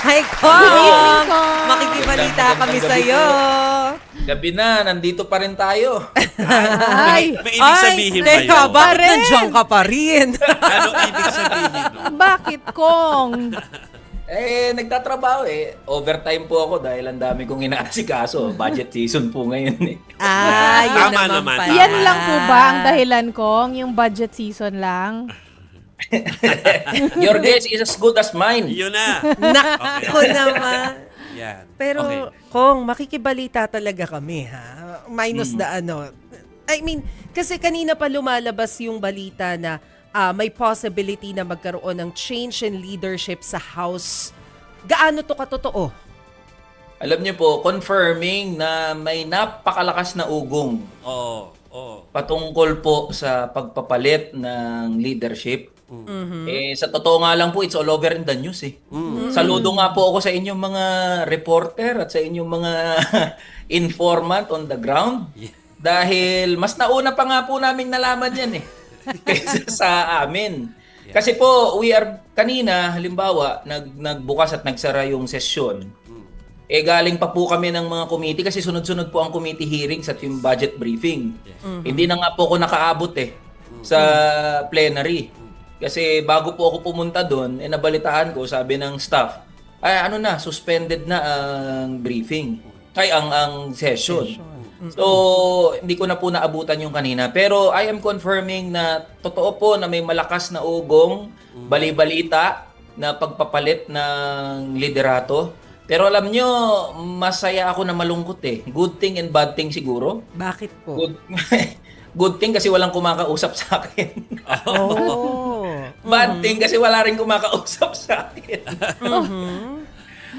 Hi, Good evening, Kong! Kong. Makikibalita kami Magandang sa'yo. Gabi na, nandito pa rin tayo. Ay, May ibig sabihin ba teka, yun? bakit nandiyan ka pa rin? Ano ibig sabihin nun? bakit, Kong? Nagtatrabaho eh. Overtime po ako dahil ang dami kong inaasikaso. Budget season po ngayon eh. Yun Tama naman naman. pala. Yan lang po ba ang dahilan, Kong? Yung budget season lang? Your guess is as good as mine. Yun na. Nako naman. Yan. Pero, Okay. Kong, makikibalita talaga kami, ha? Minus the ano. I mean, kasi kanina pa lumalabas yung balita na may possibility na magkaroon ng change in leadership sa House. Gaano to katotoo? Alam niyo po, confirming na may napakalakas na ugong Oo. Oo. patungkol po sa pagpapalit ng leadership. Sa totoo nga lang po, it's all over in the news eh. Saludo nga po ako sa inyong mga reporter at sa inyong mga informant on the ground. Yeah. Dahil mas nauna pa nga po namin nalaman yan eh. Kaysa sa amin. Kasi po, kanina, halimbawa, nagbukas at nagsara yung sesyon. Galing pa po kami ng mga committee kasi sunod-sunod po ang committee hearings at yung budget briefing. Hindi na nga po ako nakaabot sa plenary. Kasi bago po ako pumunta doon, nabalitaan ko, sabi ng staff, suspended na ang briefing. Ang session. So, hindi ko na po naabutan yung kanina. Pero I am confirming na totoo po na may malakas na ugong, bali-balita na pagpapalit ng liderato. Pero alam nyo, masaya ako na malungkot eh. Good thing and bad thing siguro. Bakit po? Good thing kasi walang kumakausap sa akin. Oh. Bad thing kasi wala rin kumakausap sa akin.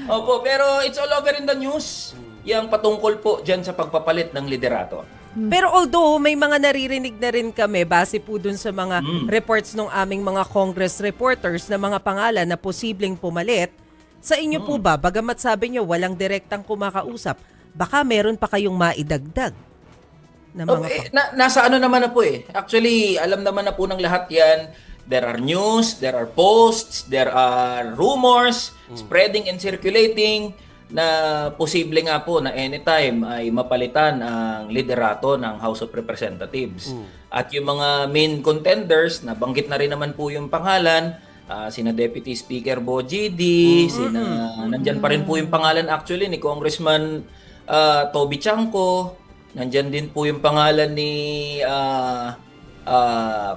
Opo, pero it's all over in the news. Yang patungkol po dyan sa pagpapalit ng liderato. Pero although may mga naririnig na rin kami base po dun sa mga reports ng aming mga Congress reporters na mga pangalan na posibleng pumalit, sa inyo po ba, bagamat sabi nyo walang direktang kumakausap, baka meron pa kayong maidagdag na mga Nasa ano naman na po eh. Actually, alam naman na po ng lahat yan. There are news, there are posts, there are rumors spreading and circulating na posible nga po na anytime ay mapalitan ang liderato ng House of Representatives. At yung mga main contenders, nabanggit na rin naman po yung pangalan, sina Deputy Speaker Bo GD, nandyan pa rin po yung pangalan actually ni Congressman Toby Chanco, nandyan din po yung pangalan ni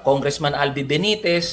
Congressman Albi Benitez.